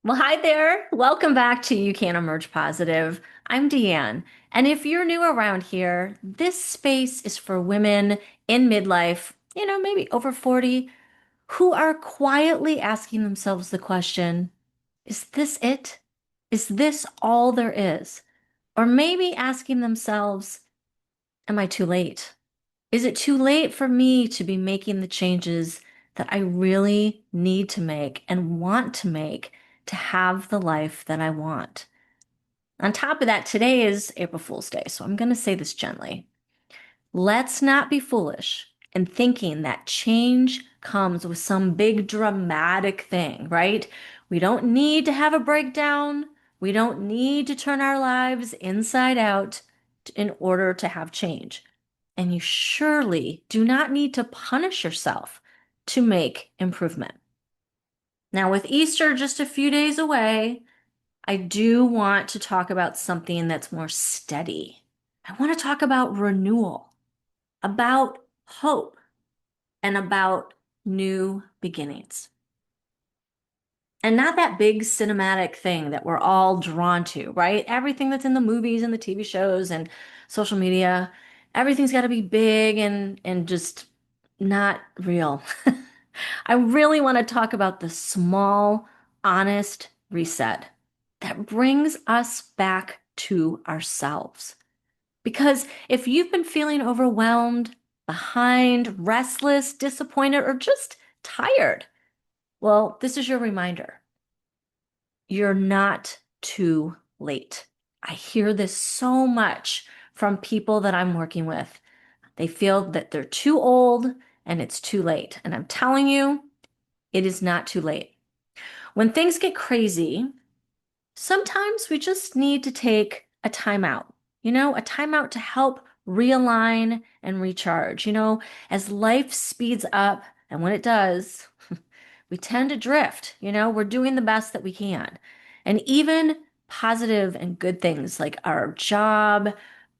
Well, hi there. Welcome back to You Can Emerge Positive. I'm Deanne. And if you're new around here, this space is for women in midlife, maybe over 40, who are quietly asking themselves the question, is this it? Is this all there is? Or maybe asking themselves, am I too late? Is it too late for me to be making the changes that I really need to make and want to make to have the life that I want? On top of that, today is April Fool's Day, so I'm going to say this gently. Let's not be foolish in thinking that change comes with some big dramatic thing, right? We don't need to have a breakdown. We don't need to turn our lives inside out in order to have change. And you surely do not need to punish yourself to make improvement. Now, with Easter just a few days away, I do want to talk about something that's more steady. I want to talk about renewal, about hope, and about new beginnings. And not that big cinematic thing that we're all drawn to, right? Everything that's in the movies and the TV shows and social media, everything's got to be big and just not real. I really want to talk about the small, honest reset that brings us back to ourselves. Because if you've been feeling overwhelmed, behind, restless, disappointed, or just tired, well, this is your reminder. You're not too late. I hear this so much from people that I'm working with. They feel that they're too old and it's too late. And I'm telling you, it is not too late. When things get crazy, sometimes we just need to take a timeout, a timeout to help realign and recharge. As life speeds up, and when it does, we tend to drift. We're doing the best that we can. And even positive and good things like our job,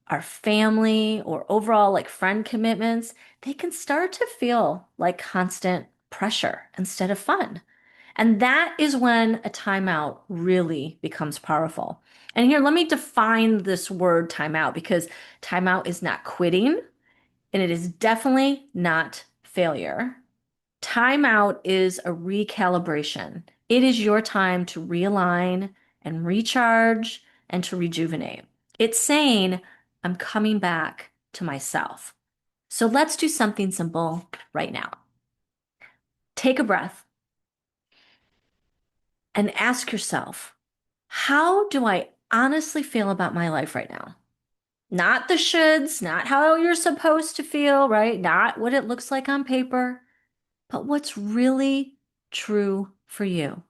our family, or overall like friend commitments, they can start to feel like constant pressure instead of fun. And that is when a timeout really becomes powerful. And here, let me define this word timeout because timeout is not quitting and it is definitely not failure. Timeout is a recalibration. It is your time to realign and recharge and to rejuvenate. It's saying, I'm coming back to myself. So let's do something simple right now. Take a breath and ask yourself, how do I honestly feel about my life right now? Not the shoulds, not how you're supposed to feel, right? Not what it looks like on paper, but what's really true for you.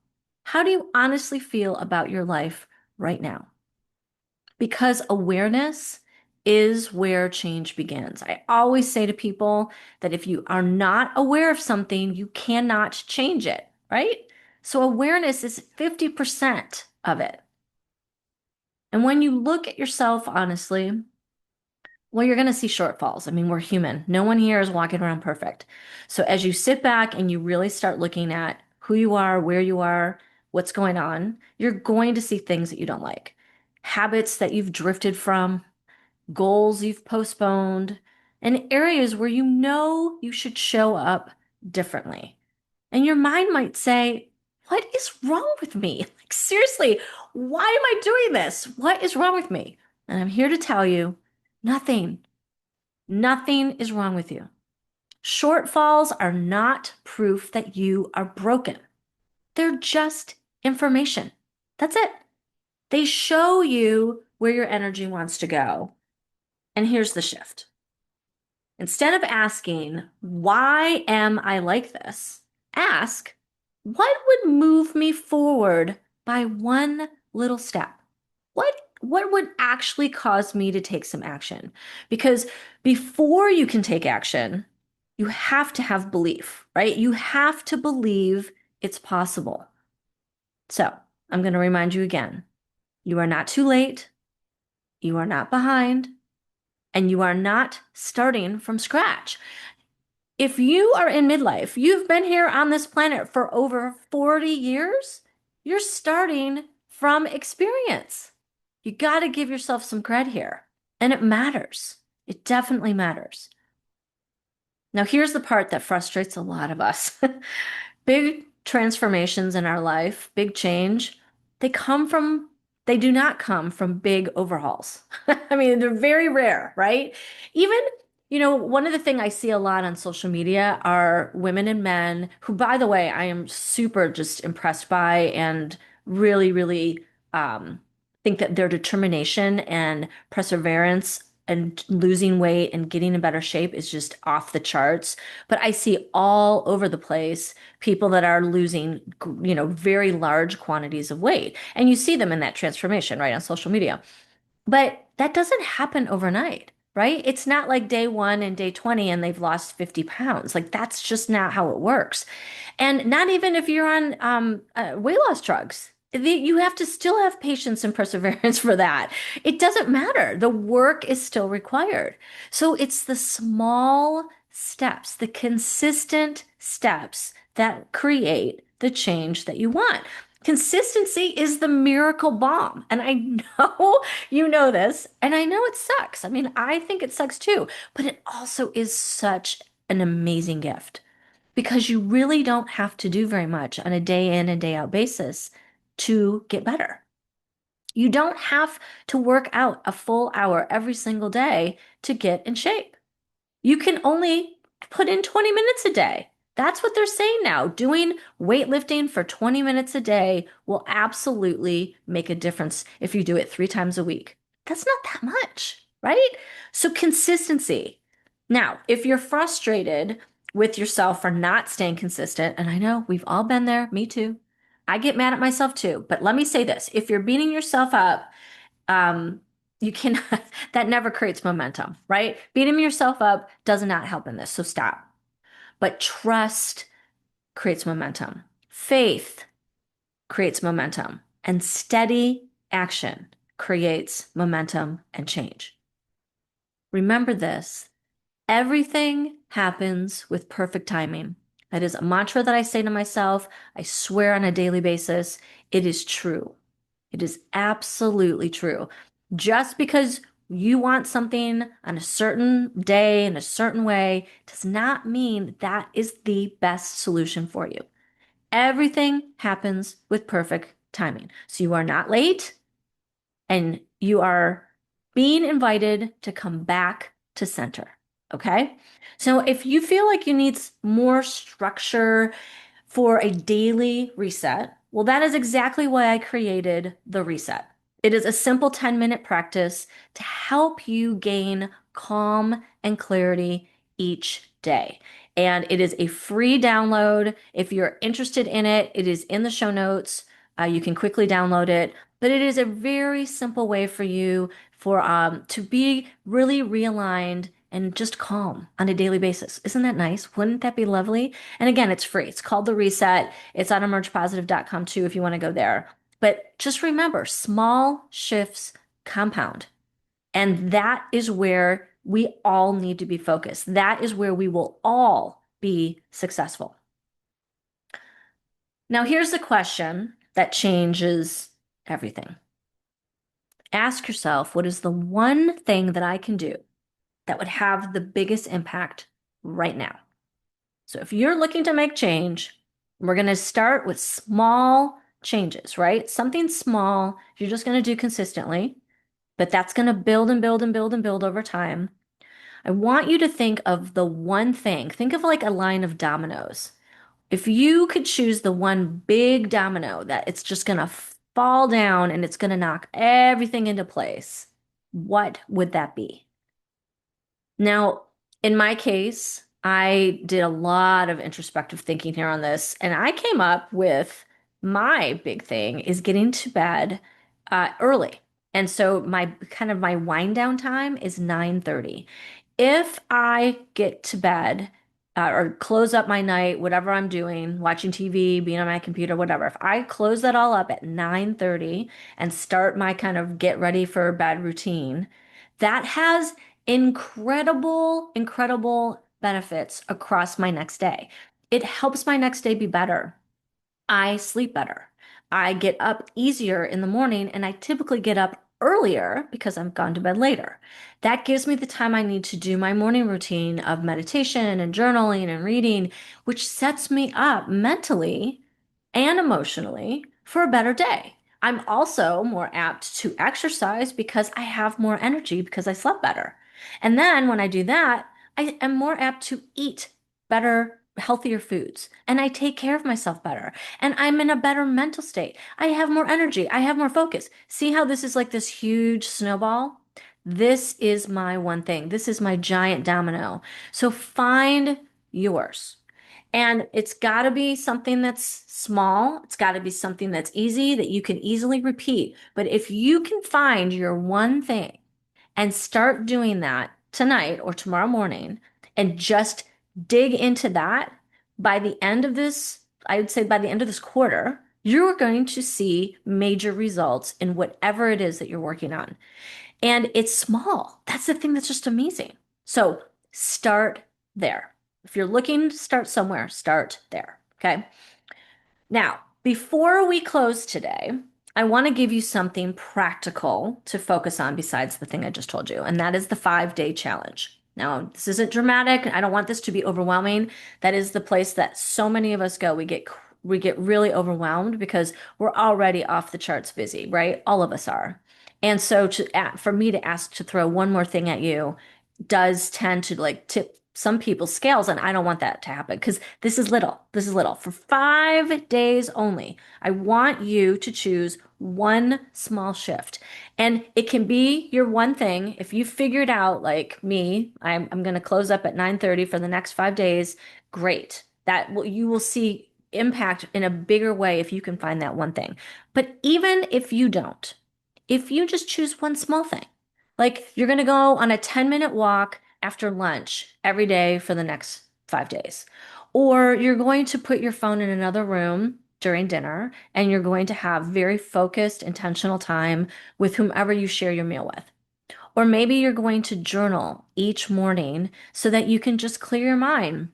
How do you honestly feel about your life right now? Because awareness is where change begins. I always say to people that if you are not aware of something, you cannot change it, right? So awareness is 50% of it. And when you look at yourself honestly, well, you're going to see shortfalls. I mean, we're human. No one here is walking around perfect. So as you sit back and you really start looking at who you are, where you are, what's going on, you're going to see things that you don't like, habits that you've drifted from, goals you've postponed, and areas where you know you should show up differently. And your mind might say, what is wrong with me? Like, seriously, why am I doing this? What is wrong with me? And I'm here to tell you, nothing. Nothing is wrong with you. Shortfalls are not proof that you are broken. They're just information. That's it. They show you where your energy wants to go. And here's the shift. Instead of asking, why am I like this? Ask, what would move me forward by one little step? What would actually cause me to take some action? Because before you can take action, you have to have belief, right? You have to believe it's possible. So I'm going to remind you again, you are not too late, you are not behind, and you are not starting from scratch. If you are in midlife, you've been here on this planet for over 40 years, You're starting from experience. You got to give yourself some credit here. And it matters. It definitely matters. Now, here's the part that frustrates a lot of us. Big transformations in our life, big change, they come from, they do not come from big overhauls. I mean, they're very rare, right? Even, one of the things I see a lot on social media are women and men who, by the way, I am super just impressed by and really, really think that their determination and perseverance and losing weight and getting in better shape is just off the charts. But I see all over the place people that are losing, very large quantities of weight. And you see them in that transformation, right, on social media. But that doesn't happen overnight, right? It's not like day one and day 20 and they've lost 50 pounds. Like that's just not how it works. And not even if you're on weight loss drugs. You have to still have patience and perseverance for that. It doesn't matter. The work is still required. So it's the small steps, the consistent steps that create the change that you want. Consistency is the miracle bomb. And I know you know this, and I know it sucks. I mean, I think it sucks too, but it also is such an amazing gift because you really don't have to do very much on a day in and day out basis to get better. You don't have to work out a full hour every single day to get in shape. You can only put in 20 minutes a day. That's what they're saying now. Doing weightlifting for 20 minutes a day will absolutely make a difference if you do it 3 times a week. That's not that much, right? So, consistency. Now, if you're frustrated with yourself for not staying consistent, and I know we've all been there, me too. I get mad at myself too. But let me say this, if you're beating yourself up, um, you cannot, that never creates momentum, right? Beating yourself up does not help in this, so stop. But trust creates momentum. Faith creates momentum. And steady action creates momentum and change. Remember this, everything happens with perfect timing. That is a mantra that I say to myself. I swear on a daily basis, it is true. It is absolutely true. Just because you want something on a certain day in a certain way does not mean that is the best solution for you. Everything happens with perfect timing. So you are not late and you are being invited to come back to center. Okay. So if you feel like you need more structure for a daily reset, well, that is exactly why I created the reset. It is a simple 10-minute practice to help you gain calm and clarity each day. And it is a free download. If you're interested in it, it is in the show notes. You can quickly download it, but it is a very simple way for you to be really realigned and just calm on a daily basis. Isn't that nice? Wouldn't that be lovely? And again, it's free. It's called The Reset. It's on emergepositive.com too if you want to go there. But just remember, small shifts compound. And that is where we all need to be focused. That is where we will all be successful. Now, here's the question that changes everything. Ask yourself, what is the one thing that I can do that would have the biggest impact right now? So if you're looking to make change, we're going to start with small changes, right? Something small you're just going to do consistently, but that's going to build and build and build and build over time. I want you to think of the one thing. Think of like a line of dominoes. If you could choose the one big domino that it's just going to fall down and it's going to knock everything into place, what would that be? Now, in my case, I did a lot of introspective thinking here on this, and I came up with my big thing is getting to bed early. And so my wind down time is 9:30. If I get to bed or close up my night, whatever I'm doing, watching TV, being on my computer, whatever, if I close that all up at 9:30 and start my kind of get ready for bed routine, that has incredible, incredible benefits across my next day. It helps my next day be better. I sleep better. I get up easier in the morning and I typically get up earlier because I've gone to bed later. That gives me the time I need to do my morning routine of meditation and journaling and reading, which sets me up mentally and emotionally for a better day. I'm also more apt to exercise because I have more energy because I slept better. And then when I do that, I am more apt to eat better, healthier foods, and I take care of myself better, and I'm in a better mental state. I have more energy. I have more focus. See how this is like this huge snowball? This is my one thing. This is my giant domino. So find yours. And it's got to be something that's small. It's got to be something that's easy that you can easily repeat. But if you can find your one thing and start doing that tonight or tomorrow morning and just dig into that, by the end of this, I would say by the end of this quarter, you're going to see major results in whatever it is that you're working on. And it's small. That's the thing that's just amazing. So start there. If you're looking to start somewhere, start there. Okay. Now, before we close today, I want to give you something practical to focus on besides the thing I just told you, and that is the 5-day challenge. Now, this isn't dramatic. I don't want this to be overwhelming. That is the place that so many of us go. We get really overwhelmed because we're already off the charts busy, right? All of us are. And so for me to ask to throw one more thing at you does tend to like tip some people's scales, and I don't want that to happen because this is little. This is little. For 5 days only, I want you to choose one small shift. And it can be your one thing. If you figured out, like me, I'm going to close up at 9:30 for the next 5 days, great. You will see impact in a bigger way if you can find that one thing. But even if you don't, if you just choose one small thing, like you're going to go on a 10-minute walk after lunch every day for the next 5 days, or you're going to put your phone in another room during dinner and you're going to have very focused, intentional time with whomever you share your meal with. Or maybe you're going to journal each morning so that you can just clear your mind,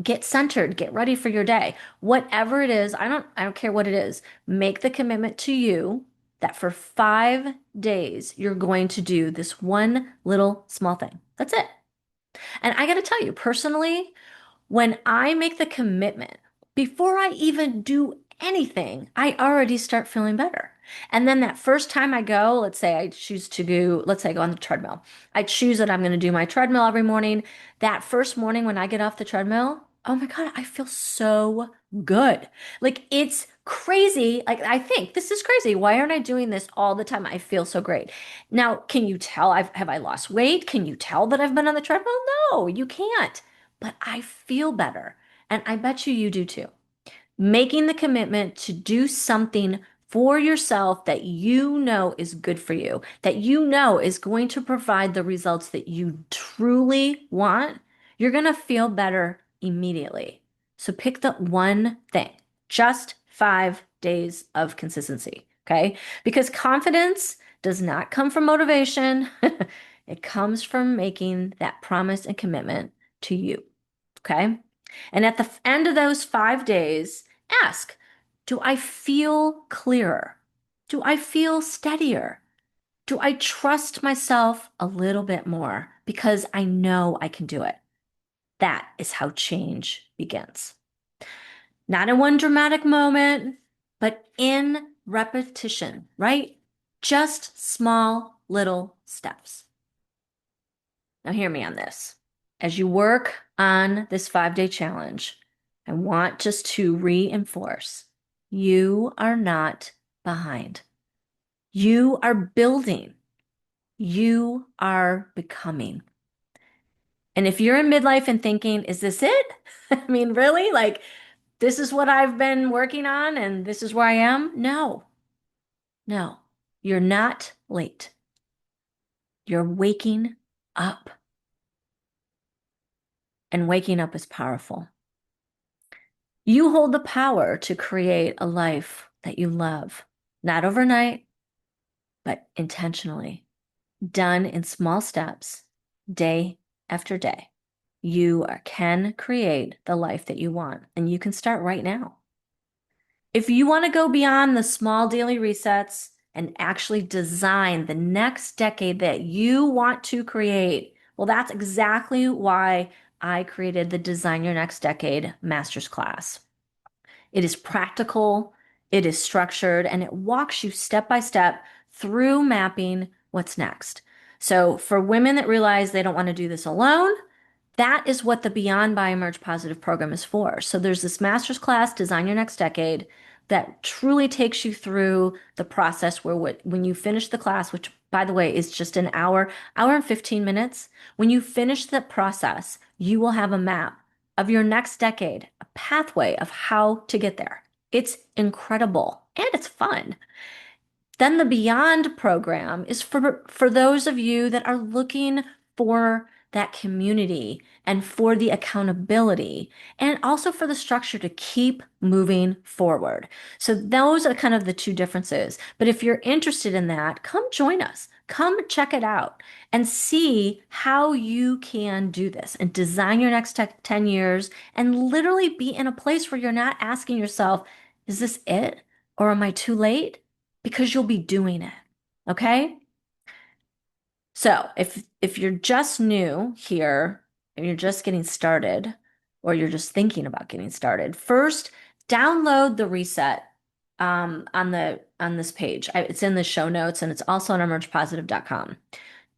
get centered, get ready for your day. Whatever it is, I don't care what it is. Make the commitment to you that for 5 days you're going to do this one little small thing. That's it. And I got to tell you, personally, when I make the commitment, before I even do anything, I already start feeling better. And then that first time I go, let's say I go on the treadmill. I choose that I'm going to do my treadmill every morning. That first morning when I get off the treadmill, oh my God, I feel so good. Like it's crazy. Like I think this is crazy. Why aren't I doing this all the time? I feel so great. Now, can you tell have I lost weight? Can you tell that I've been on the treadmill? No, you can't, but I feel better. And I bet you do too. Making the commitment to do something for yourself that you know is good for you, that you know is going to provide the results that you truly want, you're going to feel better immediately. So pick the one thing, just 5 days of consistency. Okay. Because confidence does not come from motivation. It comes from making that promise and commitment to you. Okay. And at the end of those 5 days, ask, do I feel clearer? Do I feel steadier? Do I trust myself a little bit more because I know I can do it? That is how change begins. Not in one dramatic moment, but in repetition, right? Just small little steps. Now, hear me on this. As you work on this 5-day challenge, I want just to reinforce you are not behind. You are building. You are becoming. And if you're in midlife and thinking, is this it? I mean, really? Like, this is what I've been working on and this is where I am? No, no, you're not late. You're waking up. And waking up is powerful. You hold the power to create a life that you love, not overnight, but intentionally, done in small steps, day after day. Can create the life that you want, and you can start right now. If you want to go beyond the small daily resets and actually design the next decade that you want to create, well, that's exactly why I created the Design Your Next Decade Master's Class. It is practical, it is structured, and it walks you step by step through mapping what's next. So, for women that realize they don't want to do this alone, that is what the Beyond by Emerge Positive program is for. So there's this master's class, Design Your Next Decade, that truly takes you through the process where when you finish the class, which by the way is just an hour and 15 minutes, when you finish the process, you will have a map of your next decade, a pathway of how to get there. It's incredible and it's fun. Then the Beyond program is for those of you that are looking for that community and for the accountability and also for the structure to keep moving forward. So those are kind of the two differences. But if you're interested in that, come join us. Come check it out and see how you can do this and design your next 10 years and literally be in a place where you're not asking yourself, is this it? Or am I too late? Because you'll be doing it. Okay? So if you're just new here and you're just getting started, or you're just thinking about getting started, first download the reset on this page. It's in the show notes and it's also on emergepositive.com.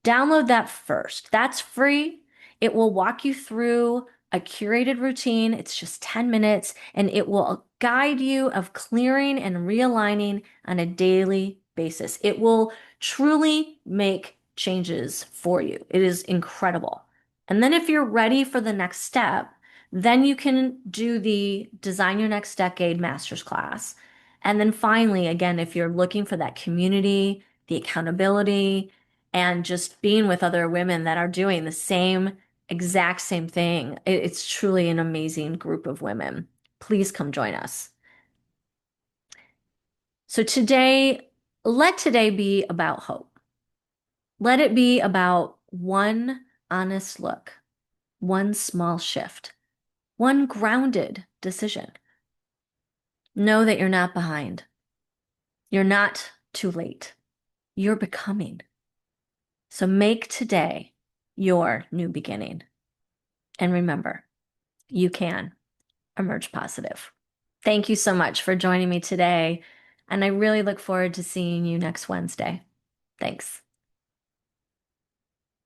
Download that first. That's free. It will walk you through a curated routine. It's just 10 minutes and it will guide you of clearing and realigning on a daily basis. It will truly make changes for you. It is incredible. And then if you're ready for the next step, then you can do the Design Your Next Decade Master's Class. And then finally, again, if you're looking for that community, the accountability, and just being with other women that are doing the exact same thing. It's truly an amazing group of women. Please come join us. So let today be about hope. Let it be about one honest look, one small shift, one grounded decision. Know that you're not behind. You're not too late. You're becoming. So make today your new beginning. And remember, you can emerge positive. Thank you so much for joining me today. And I really look forward to seeing you next Wednesday. Thanks.